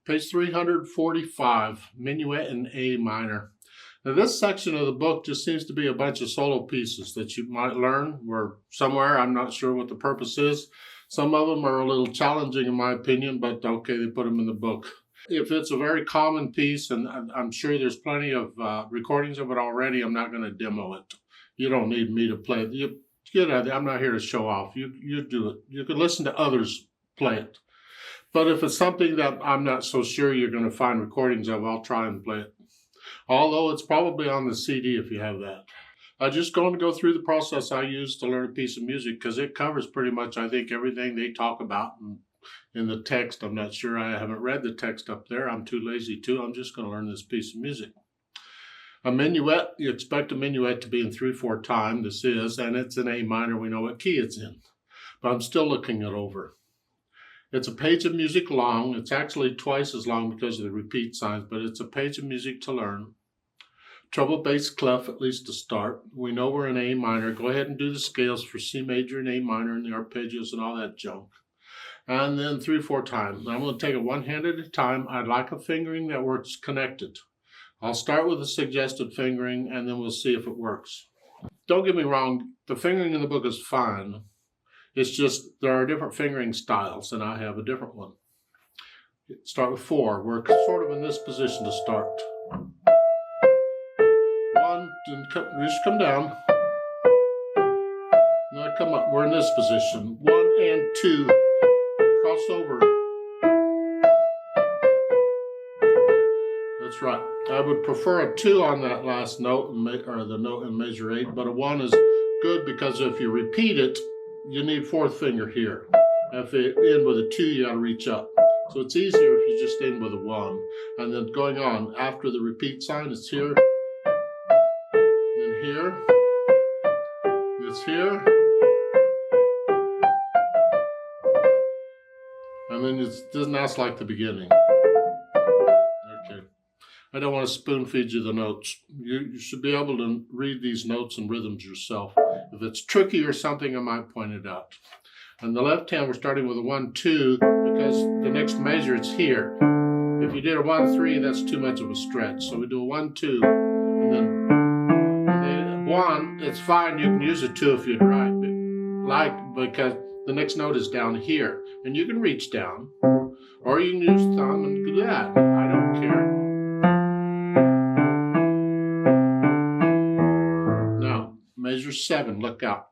Page 345, Minuet in A minor. Now this section of the book just seems to be a bunch of solo pieces that you might learn or somewhere. I'm not sure what the purpose is. Some of them are a little challenging in my opinion, but okay, they put them in the book. If it's a very common piece, and I'm sure there's plenty of recordings of it already, I'm not going to demo it. You don't need me to play it. You get out of there. I'm not here to show off. You do it. You can listen to others play it. But if it's something that I'm not so sure you're going to find recordings of, I'll try and play it. Although it's probably on the CD if you have that. I'm just going to go through the process I use to learn a piece of music because it covers pretty much, I think, everything they talk about in the text. I'm not sure. I haven't read the text up there. I'm too lazy to. I'm just going to learn this piece of music. A minuet, you expect a minuet to be in 3/4 time. This is, and it's in A minor. We know what key it's in. But I'm still looking it over. It's a page of music long. It's actually twice as long because of the repeat signs, but it's a page of music to learn. Treble bass clef, at least to start. We know we're in A minor. Go ahead and do the scales for C major and A minor and the arpeggios and all that junk. And then 3/4 time. I'm going to take it one hand at a time. I'd like a fingering that works connected. I'll start with a suggested fingering and then we'll see if it works. Don't get me wrong, the fingering in the book is fine. It's just there are different fingering styles, and I have a different one. Start with 4. We're sort of in this position to start. 1, and just come down. Now come up. We're in this position. 1 and 2. Cross over. That's right. I would prefer a 2 on that last note, or the note in measure 8, but a 1 is good because if you repeat it, you need 4th finger here. If you end with a 2, you got to reach up. So it's easier if you just end with a 1. And then going on, after the repeat sign, it's here, then here, it's here, and then it doesn't ask like the beginning. Okay. I don't want to spoon feed you the notes. You should be able to read these notes and rhythms yourself. If it's tricky or something, I might point it out. On the left hand, we're starting with a 1, 2, because the next measure is here. If you did a 1, 3, that's too much of a stretch. So we do a 1, 2, and then 1, it's fine. You can use a 2 if you'd like, because the next note is down here. And you can reach down, or you can use thumb and do that. I don't care. Measure 7, look out.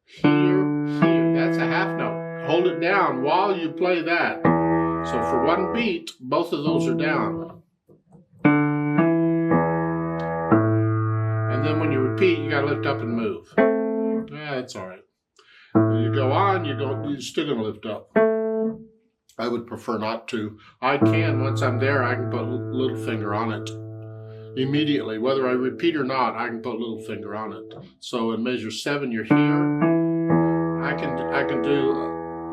Here, here, that's a half note. Hold it down while you play that. So for one beat, both of those are down. And then when you repeat, you gotta lift up and move. Yeah, that's all right. When you go on, you're still gonna lift up. I would prefer not to. I can, once I'm there, I can put a little finger on it. Immediately, whether I repeat or not, I can put a little finger on it. So in measure 7, you're here. I can do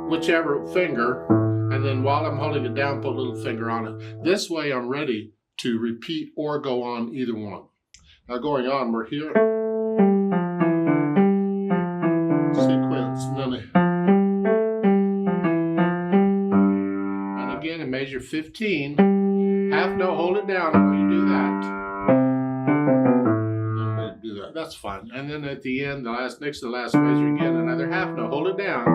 whichever finger, and then while I'm holding it down, put a little finger on it. This way, I'm ready to repeat or go on either one. Now going on, we're here. Sequence, and again in measure 15, half note, hold it down while you do that. That's fine. And then at the end, next to the last measure again, another half note. Hold it down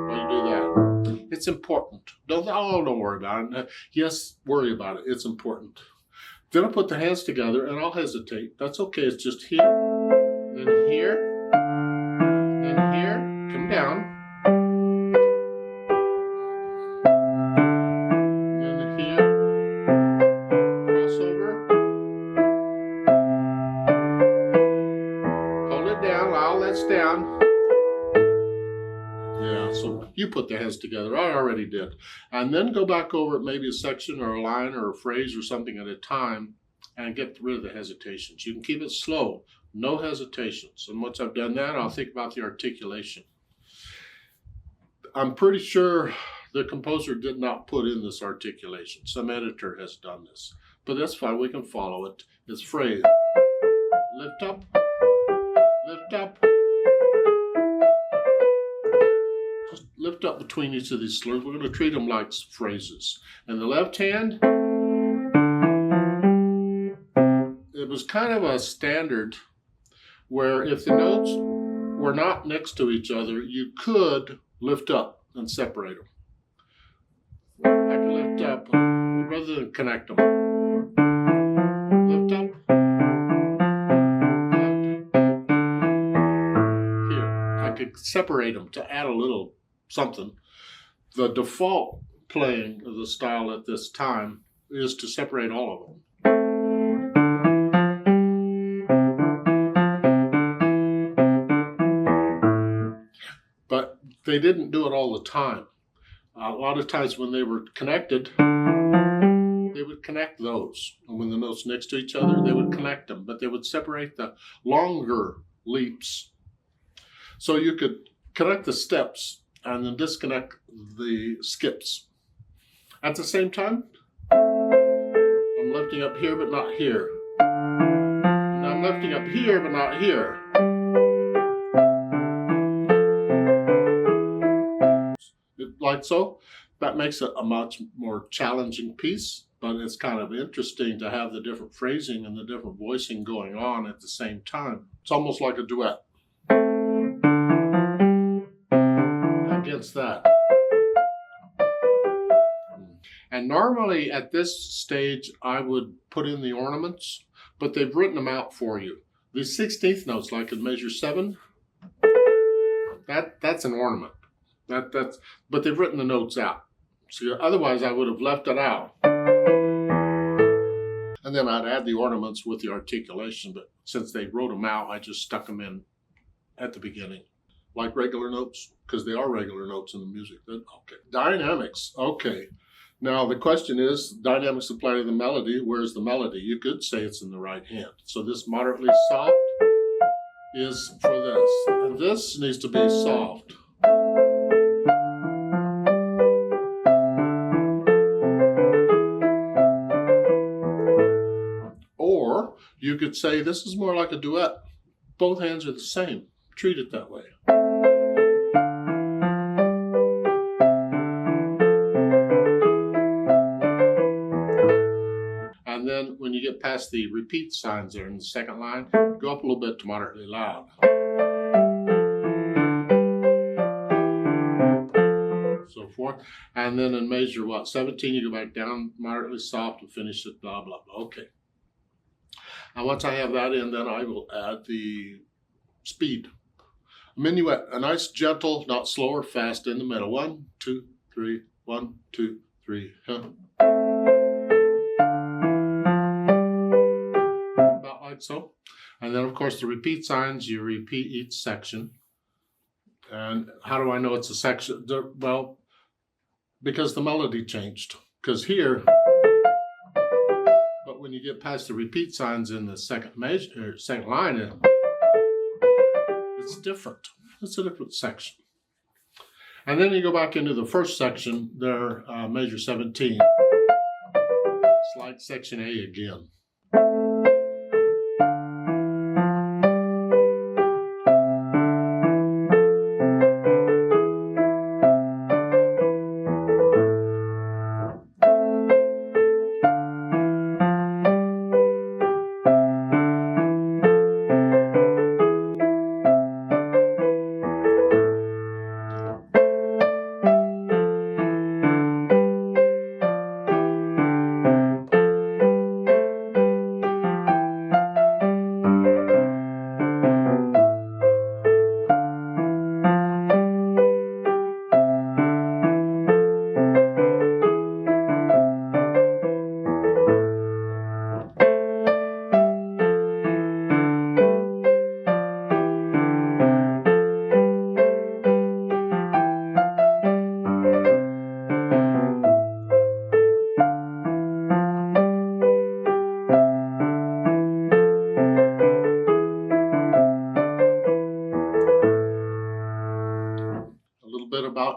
while you do that. It's important. Don't worry about it. Yes, worry about it. It's important. Then I put the hands together and I'll hesitate. That's okay. It's just here, then here, then here. Come down. Down. Yeah, so you put the hands together. I already did. And then go back over it, maybe a section or a line or a phrase or something at a time and get rid of the hesitations. You can keep it slow, no hesitations. And once I've done that, I'll think about the articulation. I'm pretty sure the composer did not put in this articulation. Some editor has done this, but that's fine. We can follow it. It's phrase. Lift up, lift up. lift up between each of these slurs. We're going to treat them like phrases. And the left hand, it was kind of a standard where if the notes were not next to each other, you could lift up and separate them. I can lift up rather than connect them. Lift up. Here, I could separate them to add a little something. The default playing of the style at this time is to separate all of them. But they didn't do it all the time. A lot of times when they were connected, they would connect those. And when the notes next to each other, they would connect them. But they would separate the longer leaps. So you could connect the steps and then disconnect the skips. At the same time, I'm lifting up here but not here. And I'm lifting up here but not here. Like so. That makes it a much more challenging piece, but it's kind of interesting to have the different phrasing and the different voicing going on at the same time. It's almost like a duet. Against that. And normally at this stage I would put in the ornaments, but they've written them out for you. The 16th notes, like in measure 7, that's an ornament. But they've written the notes out. So otherwise I would have left it out. And then I'd add the ornaments with the articulation, but since they wrote them out, I just stuck them in at the beginning. Like regular notes, because they are regular notes in the music. Okay. Dynamics. Okay. Now the question is, dynamics apply to the melody. Where's the melody? You could say it's in the right hand. So this moderately soft is for this. And this needs to be soft. Or you could say this is more like a duet. Both hands are the same. Treat it that way. And then when you get past the repeat signs there in the second line, go up a little bit to moderately loud. So forth. And then in measure 17, you go back down moderately soft and finish it, blah, blah, blah. Okay. And once I have that in, then I will add the speed. Minuet, a nice gentle, not slow or fast in the middle. 1, 2, 3, 1, 2, 3. About like so. And then of course the repeat signs, you repeat each section. And how do I know it's a section? Well, because the melody changed. Because here, but when you get past the repeat signs in the second measure, second line, it's different. It's a different section. And then you go back into the first section, there, measure 17. It's like section A again.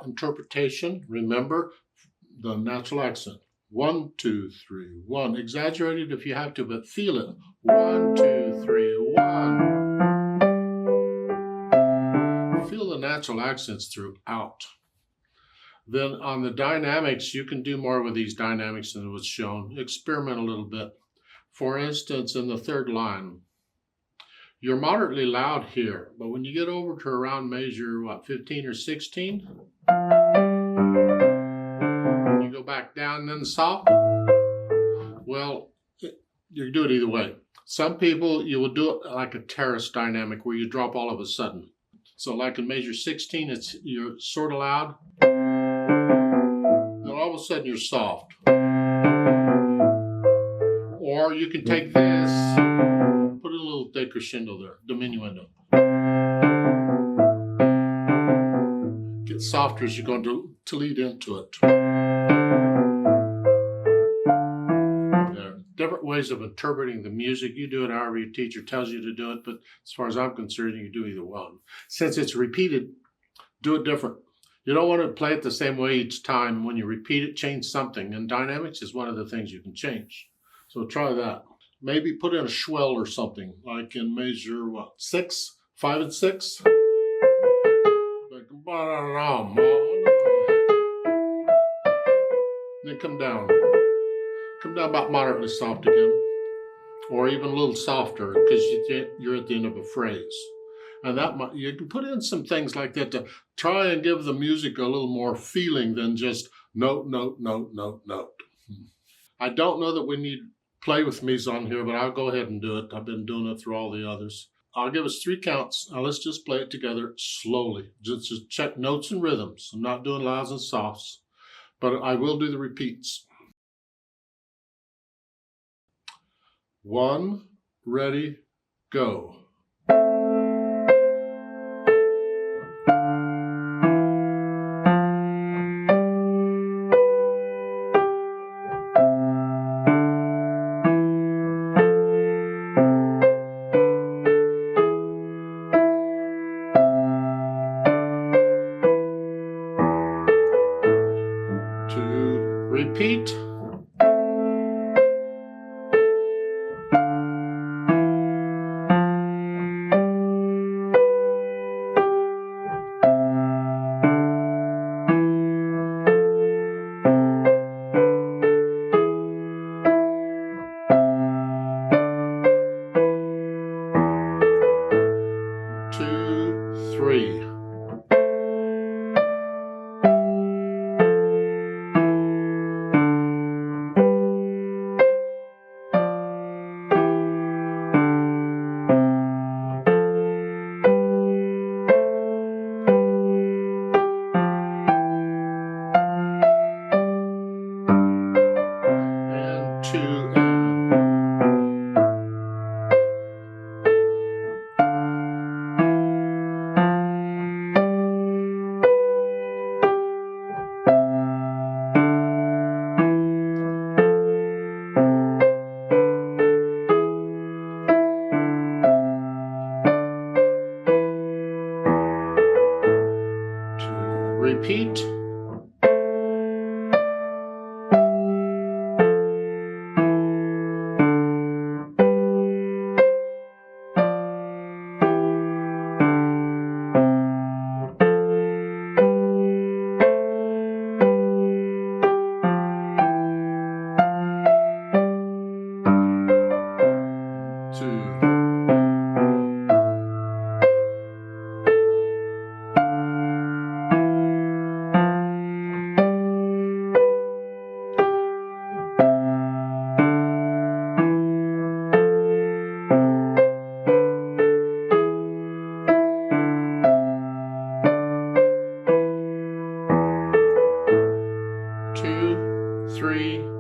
Interpretation, remember the natural accent. 1, 2, 3, 1. Exaggerated if you have to, but feel it. 1, 2, 3, 1. Feel the natural accents throughout. Then on the dynamics, you can do more with these dynamics than was shown. Experiment a little bit. For instance, in the third line, you're moderately loud here, but when you get over to around measure, 15 or 16, you go back down and then soft. Well, you do it either way. Some people, you will do it like a terrace dynamic where you drop all of a sudden. So like in measure 16, you're sort of loud. Then all of a sudden you're soft. Or you can take this, put a little decrescendo there, diminuendo. Get softer as you're going to lead into it. Different ways of interpreting the music. You do it however your teacher tells you to do it, but as far as I'm concerned, you do either one. Since it's repeated, do it different. You don't want to play it the same way each time. When you repeat it, change something, and dynamics is one of the things you can change. So try that. Maybe put in a swell or something, like in measure 6, 5 and 6. Then come down. Come down about moderately soft again, or even a little softer because you're at the end of a phrase. And you can put in some things like that to try and give the music a little more feeling than just note, note, note, note, note. I don't know that we need play with me's on here, but I'll go ahead and do it. I've been doing it through all the others. I'll give us 3 counts. Now let's just play it together slowly. Just check notes and rhythms. I'm not doing louds and softs, but I will do the repeats. 1, ready, go. Repeat. Repeat. 2, 3,